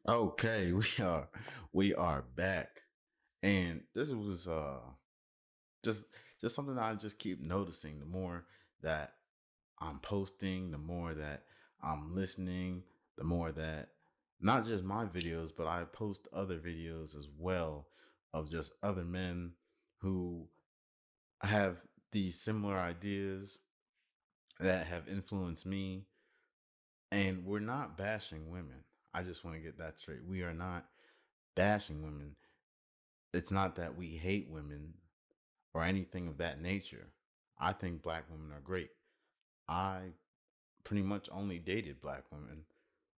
Okay, we are back. And this was just just something that I just keep noticing. The more that I'm posting, the more that I'm listening, the more that not just my videos, but I post other videos as well of just other men who have these similar ideas that have influenced me. And we're not bashing women. I just want to get that straight. We are not bashing women. It's not that we hate women or anything of that nature. I think black women are great. I pretty much only dated black women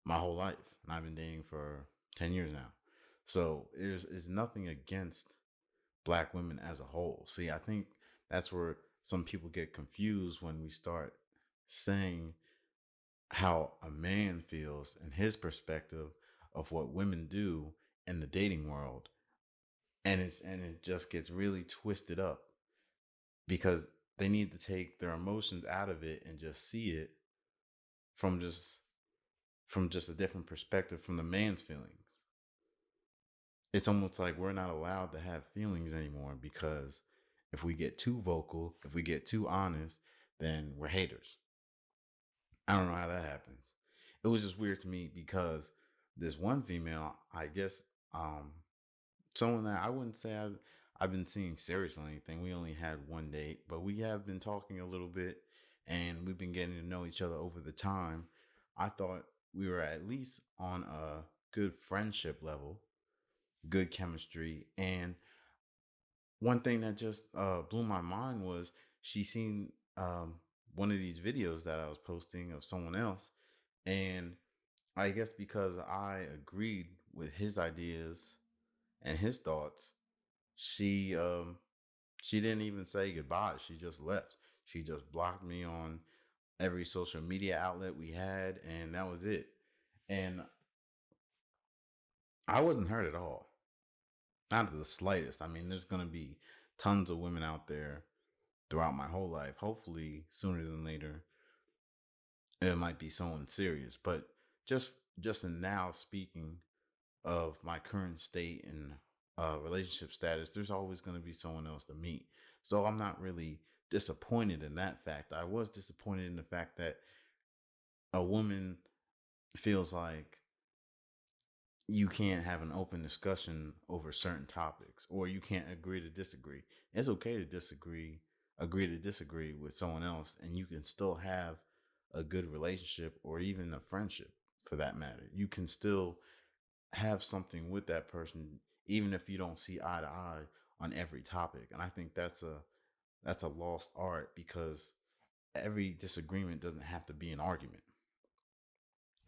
my whole life, and I've been dating for 10 years now. So there's nothing against black women as a whole. See, I think that's where some people get confused when we start saying how a man feels and his perspective of what women do in the dating world, and it just gets really twisted up because they need to take their emotions out of it and just see it from just from just a different perspective from the man's feelings. It's almost like we're not allowed to have feelings anymore because if we get too vocal, if we get too honest, then we're haters. I don't know how that happens. It was just weird to me because this one female, I guess, someone that I wouldn't say I've been seeing serious or anything. We only had one date, but we have been talking a little bit, and we've been getting to know each other over the time. I thought we were at least on a good friendship level, good chemistry, and one thing that just blew my mind was she seen one of these videos that I was posting of someone else, and I guess because I agreed with his ideas and his thoughts, she she didn't even say goodbye. She just left. She just blocked me on every social media outlet we had, and that was it. And I wasn't hurt at all, not the slightest. I mean, there's gonna be tons of women out there throughout my whole life. Hopefully, sooner than later, it might be someone serious. But just just in now speaking of my current state and relationship status, there's always going to be someone else to meet. So I'm not really disappointed in that fact. I was disappointed in the fact that a woman feels like you can't have an open discussion over certain topics or you can't agree to disagree. It's okay to agree to disagree with someone else, and you can still have a good relationship or even a friendship for that matter. You can still have something with that person even if you don't see eye to eye on every topic. And I think that's a lost art because every disagreement doesn't have to be an argument.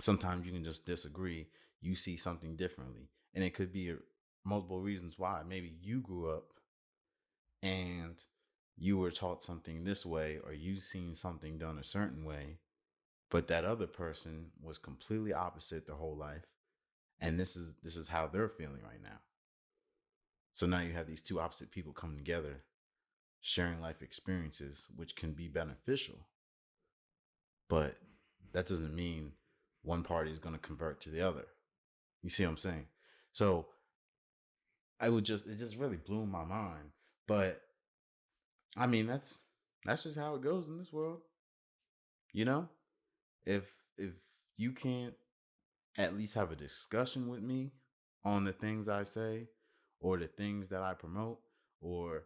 Sometimes you can just disagree, you see something differently, and it could be multiple reasons why. Maybe you grew up and you were taught something this way or you seen something done a certain way, but that other person was completely opposite their whole life, and this is how they're feeling right now. So now you have these two opposite people coming together, sharing life experiences, which can be beneficial. But that doesn't mean one party is going to convert to the other. You see what I'm saying? So it just really blew my mind. But I mean, that's just how it goes in this world. You know, if you can't at least have a discussion with me on the things I say or the things that I promote or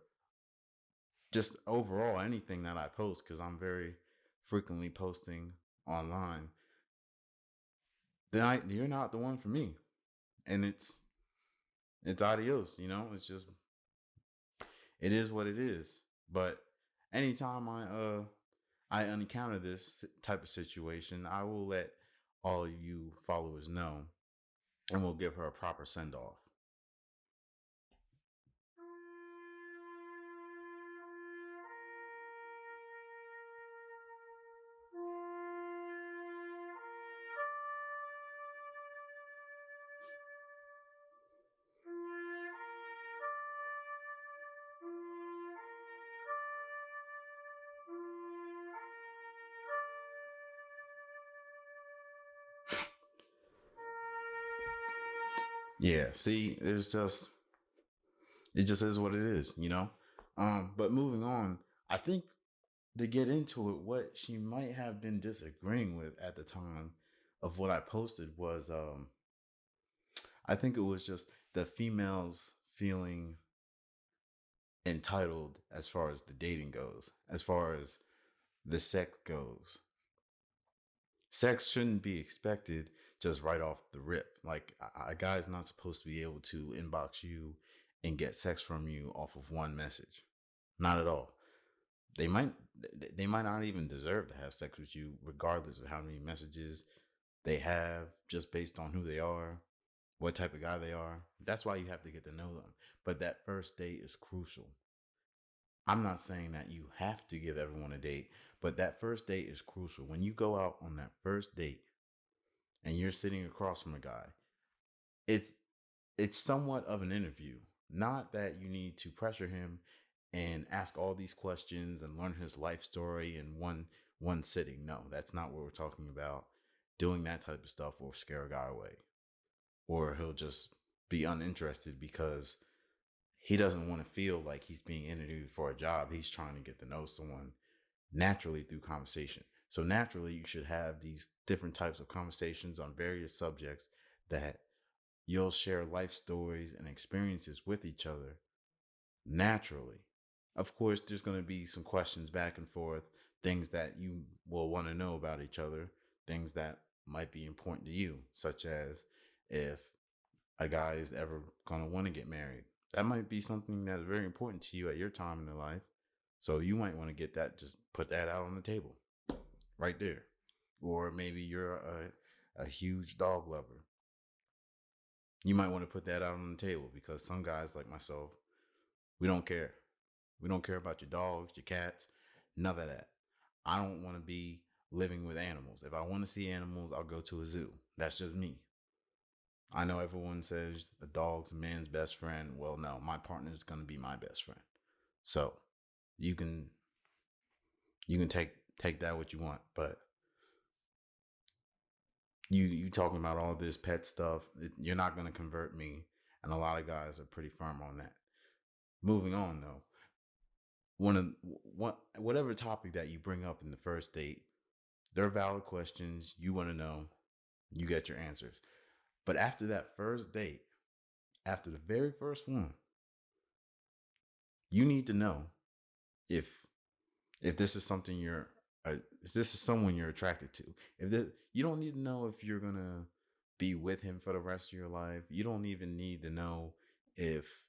just overall anything that I post, because I'm very frequently posting online, then you're not the one for me. And it's adios, it's just it is what it is. But anytime I encounter this type of situation, I will let all of you followers know, and we'll give her a proper send off. Yeah. See, it just is what it is, you know. But moving on, I think to get into it, what she might have been disagreeing with at the time of what I posted was, I think it was just the females feeling entitled as far as the dating goes, as far as the sex goes. Sex shouldn't be expected just right off the rip. Like a guy's not supposed to be able to inbox you and get sex from you off of one message. Not at all. They might they might not even deserve to have sex with you regardless of how many messages they have, just based on who they are, what type of guy they are. That's why you have to get to know them. But that first date is crucial. I'm not saying that you have to give everyone a date, but that first date is crucial. When you go out on that first date and you're sitting across from a guy, it's it's somewhat of an interview. Not that you need to pressure him and ask all these questions and learn his life story in one sitting. No, that's not what we're talking about. Doing that type of stuff will scare a guy away, or he'll just be uninterested because he doesn't want to feel like he's being interviewed for a job. He's trying to get to know someone naturally through conversation. So naturally, you should have these different types of conversations on various subjects that you'll share life stories and experiences with each other naturally. Of course, there's going to be some questions back and forth, things that you will want to know about each other, things that might be important to you, such as if a guy is ever going to want to get married. That might be something that's very important to you at your time in your life. So you might want to get that, just put that out on the table right there. Or maybe you're a huge dog lover. You might want to put that out on the table because some guys like myself, we don't care. We don't care about your dogs, your cats, none of that. I don't want to be living with animals. If I want to see animals, I'll go to a zoo. That's just me. I know everyone says a dog's a man's best friend. Well, no, my partner is going to be my best friend. So you can take that what you want, but you talking about all this pet stuff, you're not going to convert me, and a lot of guys are pretty firm on that. Moving on though, whatever topic that you bring up in the first date, they're valid questions. You want to know, you get your answers. But after that first date, after the very first one, you need to know if this is something if this is someone you're attracted to. You don't need to know if you're gonna be with him for the rest of your life. You don't even need to know if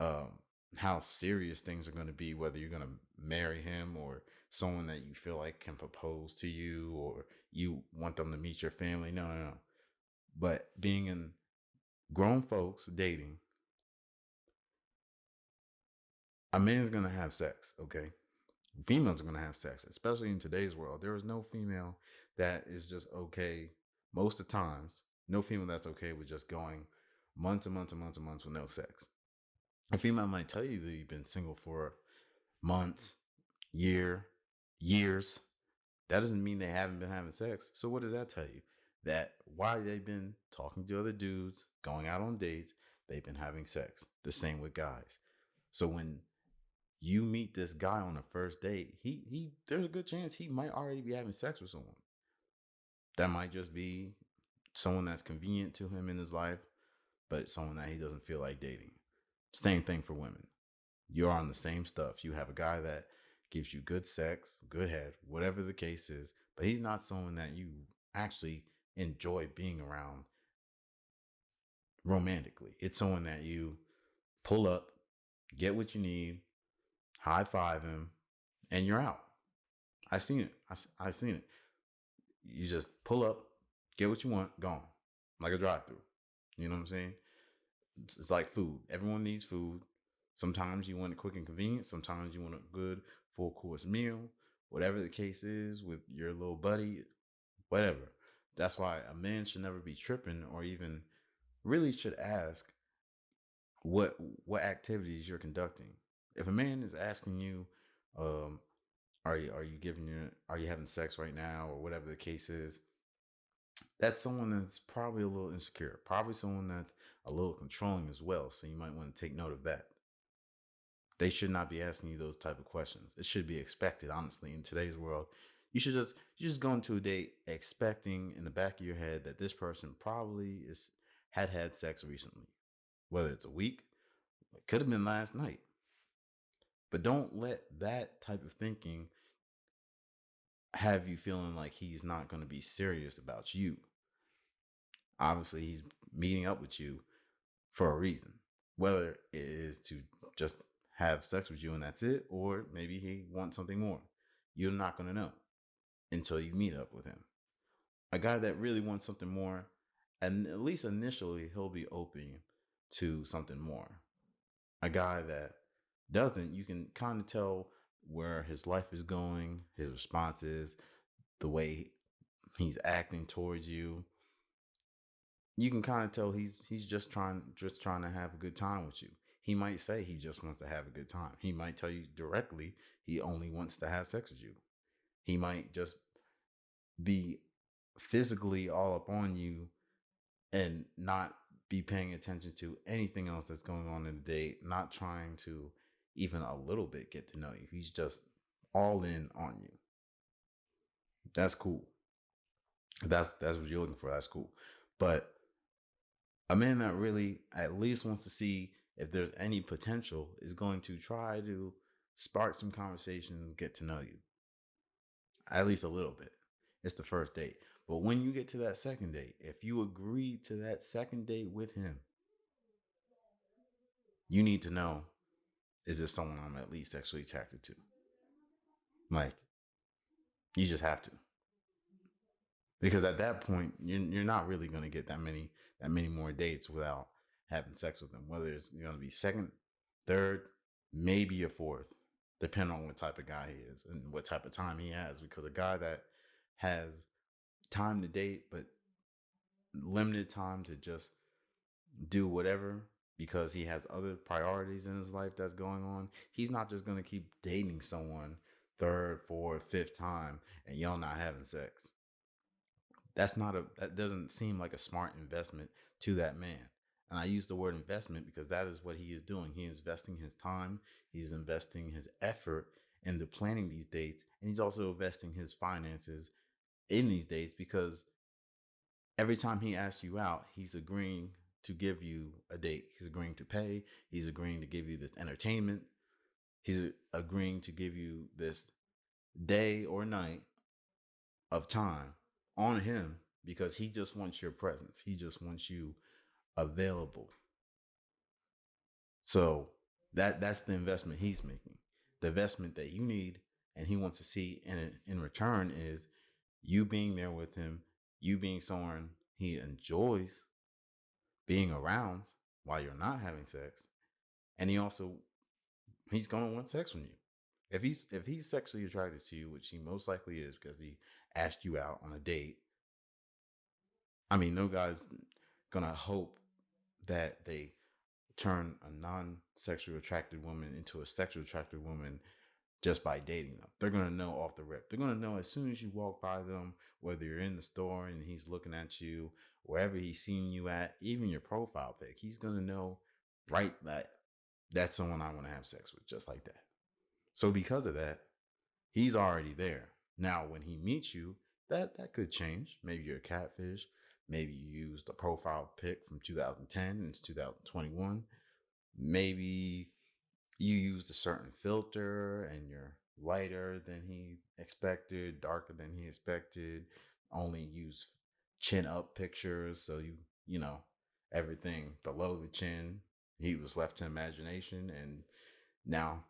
um how serious things are going to be, whether you're going to marry him or someone that you feel like can propose to you, or you want them to meet your family. No, no, no. But being in grown folks dating, a man's going to have sex, okay? Females are going to have sex, especially in today's world. There is no female that is just okay most of the times. No female that's okay with just going months and months and months and months with no sex. A female might tell you that you've been single for months, years. That doesn't mean they haven't been having sex. So what does that tell you? That why they've been talking to other dudes, going out on dates, they've been having sex. The same with guys. So when you meet this guy on the first date, he there's a good chance he might already be having sex with someone. That might just be someone that's convenient to him in his life, but someone that he doesn't feel like dating. Same thing for women. You're on the same stuff. You have a guy that gives you good sex, good head, whatever the case is, but he's not someone that you actually enjoy being around romantically. It's someone that you pull up, get what you need, high five him, and you're out. I seen it. I seen it. You just pull up, get what you want, gone, like a drive-through. You know what I'm saying? It's like food. Everyone needs food. Sometimes you want it quick and convenient. Sometimes you want a good full course meal. Whatever the case is with your little buddy, whatever. That's why a man should never be tripping, or even really should ask what activities you're conducting. If a man is asking you, um, are you having sex right now, or whatever the case is, that's someone that's probably a little insecure, probably someone that's a little controlling as well. So you might want to take note of that. They should not be asking you those type of questions. It should be expected, honestly, in today's world. You just go into a date expecting in the back of your head that this person probably is had sex recently, whether it's a week, it could have been last night. But don't let that type of thinking have you feeling like he's not going to be serious about you. Obviously, he's meeting up with you for a reason, whether it is to just have sex with you and that's it, or maybe he wants something more. You're not going to know until you meet up with him. A guy that really wants something more, and at least initially, he'll be open to something more. A guy that doesn't, you can kind of tell where his life is going, his responses, the way he's acting towards you. You can kind of tell he's just trying to have a good time with you. He might say he just wants to have a good time. He might tell you directly he only wants to have sex with you. He might just be physically all up on you and not be paying attention to anything else that's going on in the date, not trying to even a little bit get to know you. He's just all in on you. That's cool. That's what you're looking for. That's cool. But a man that really at least wants to see if there's any potential is going to try to spark some conversations, get to know you at least a little bit. It's the first date. But when you get to that second date, if you agree to that second date with him, you need to know, is this someone I'm at least sexually attracted to? Like, you just have to. Because at that point, you're not really going to get that many more dates without having sex with them. Whether it's going to be second, third, maybe a fourth, depending on what type of guy he is and what type of time he has. Because a guy that has time to date but limited time to just do whatever because he has other priorities in his life that's going on, he's not just going to keep dating someone third, fourth, fifth time and y'all not having sex. That doesn't seem like a smart investment to that man. And I use the word investment because that is what he is doing. He is investing his time, he's investing his effort into planning these dates, and he's also investing his finances in these dates because every time he asks you out, he's agreeing to give you a date. He's agreeing to pay, he's agreeing to give you this entertainment, he's agreeing to give you this day or night of time on him because he just wants your presence. He just wants you available. So that's the investment he's making. The investment that you need and he wants to see in return is you being there with him, you being someone he enjoys being around while you're not having sex, and he's gonna want sex from you. If he's sexually attracted to you, which he most likely is because he asked you out on a date. I mean, no guy's gonna hope that they turn a non-sexually attracted woman into a sexually attracted woman just by dating them. They're gonna know off the rip. They're gonna know as soon as you walk by them, whether you're in the store and he's looking at you, wherever he's seeing you at, even your profile pic, he's gonna know right that that's someone I want to have sex with, just like that. So because of that, he's already there. Now, when he meets you, that could change. Maybe you're a catfish. Maybe you used a profile pic from 2010 and it's 2021. Maybe you used a certain filter and you're lighter than he expected, darker than he expected, only use chin up pictures. So you know, everything below the chin, he was left to imagination. And now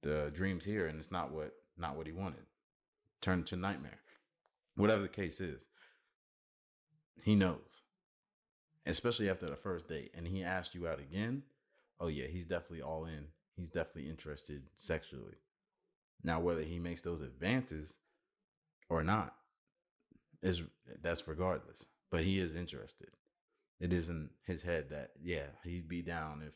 the dream's here and it's not what he wanted. Turned to nightmare. Whatever the case is, he knows. Especially after the first date. And he asked you out again. Oh yeah, he's definitely all in. He's definitely interested sexually. Now, whether he makes those advances or not is that's regardless. But he is interested. It is in his head that yeah, he'd be down if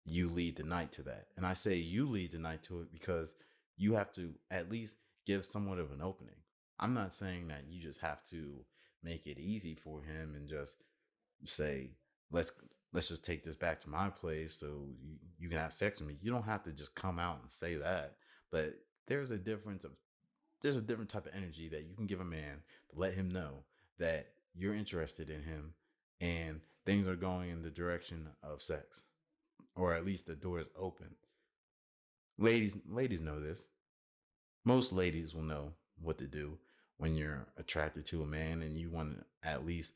you lead the night to that. And I say you lead the night to it because you have to at least give somewhat of an opening. I'm not saying that you just have to make it easy for him and just say, let's let's just take this back to my place so you can have sex with me. You don't have to just come out and say that. But there's a difference of there's a different type of energy that you can give a man to let him know that you're interested in him and things are going in the direction of sex, or at least the door is open. Ladies know this. Most ladies will know what to do when you're attracted to a man and you want to at least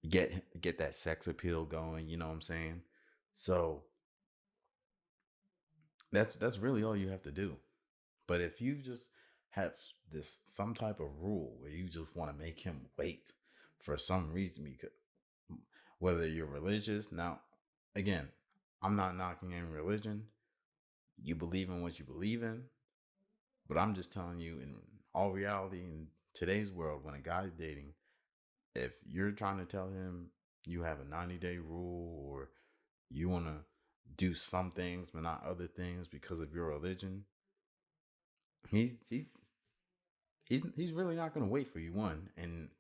get that sex appeal going, you know what I'm saying? So that's really all you have to do. But if you just have this some type of rule where you just want to make him wait for some reason, because whether you're religious, now again, I'm not knocking any religion. You believe in what you believe in, but I'm just telling you in all reality in today's world, when a guy's dating, if you're trying to tell him you have a 90-day rule or you want to do some things but not other things because of your religion, he's he, he's really not going to wait for you, one. And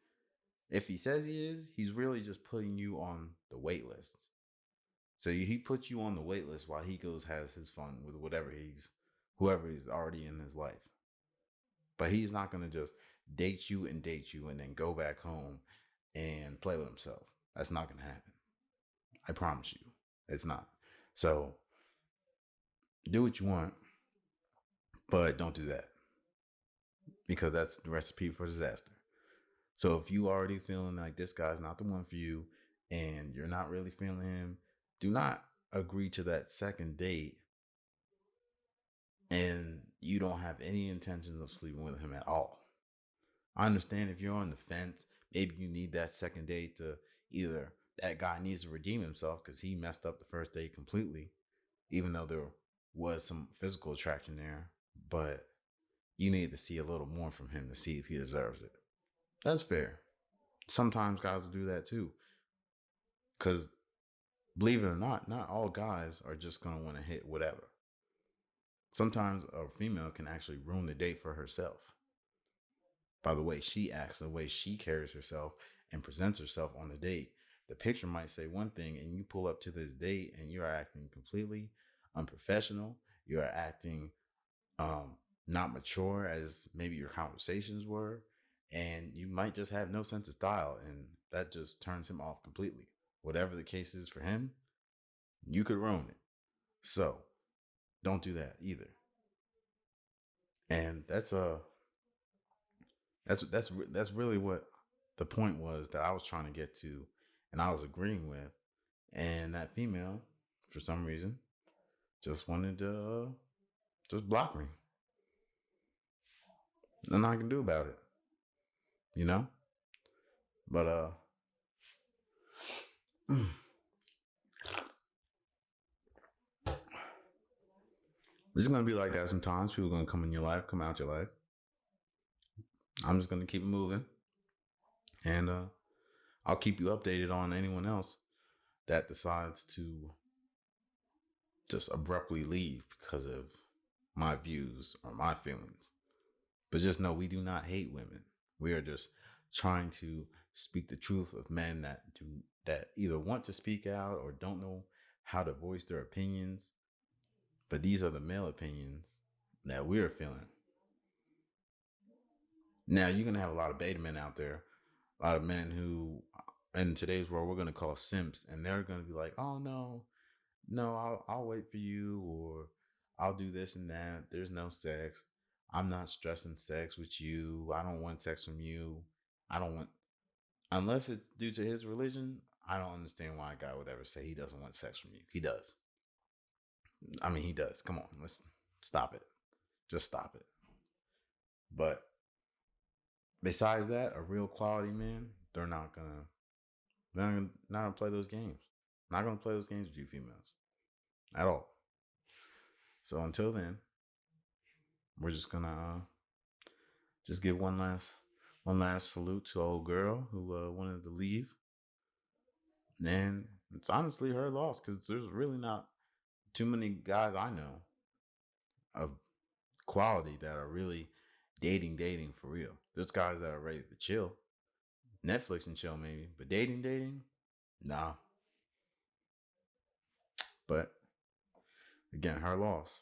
if he says he is, he's really just putting you on the wait list. So he puts you on the wait list while he goes has his fun with whoever he's already in his life. But he's not going to just date you and then go back home and play with himself. That's not going to happen. I promise you. It's not. So do what you want, but don't do that, because that's the recipe for disaster. So if you already feeling like this guy's not the one for you and you're not really feeling him, do not agree to that second date and you don't have any intentions of sleeping with him at all. I understand if you're on the fence, maybe you need that second date to either that guy needs to redeem himself because he messed up the first date completely, even though there was some physical attraction there, but you need to see a little more from him to see if he deserves it. That's fair. Sometimes guys will do that too. Because believe it or not all guys are just going to want to hit whatever. Sometimes a female can actually ruin the date for herself by the way she acts, the way she carries herself and presents herself on the date. The picture might say one thing, and you pull up to this date and you're acting completely unprofessional. You're acting not mature as maybe your conversations were, and you might just have no sense of style, and that just turns him off completely. Whatever the case is for him, you could ruin it. So don't do that either. And that's really what the point was that I was trying to get to, and I was agreeing with. And that female, for some reason, just wanted to just block me. Nothing I can do about it, you know. But it's gonna be like that sometimes. People are gonna come in your life, come out your life. I'm just gonna keep it moving, and I'll keep you updated on anyone else that decides to just abruptly leave because of my views or my feelings. But just know we do not hate women. We are just trying to speak the truth of men that either want to speak out or don't know how to voice their opinions. But these are the male opinions that we're feeling. Now you're gonna have a lot of beta men out there, a lot of men who in today's world we're gonna call simps, and they're gonna be like, "Oh no, I'll wait for you," or "I'll do this and that. There's no sex. I'm not stressing sex with you. I don't want sex from you. I don't want unless it's due to his religion. I don't understand why a guy would ever say he doesn't want sex from you. He does. I mean, he does. Come on, let's stop it. Just stop it. But besides that, a real quality man, they're not gonna play those games. Not gonna play those games with you females at all. So until then, we're just gonna just give one last salute to old girl who wanted to leave, and it's honestly her loss because there's really not too many guys I know of quality that are really dating for real. There's guys that are ready to chill. Netflix and chill maybe, but dating, nah. But again, her loss.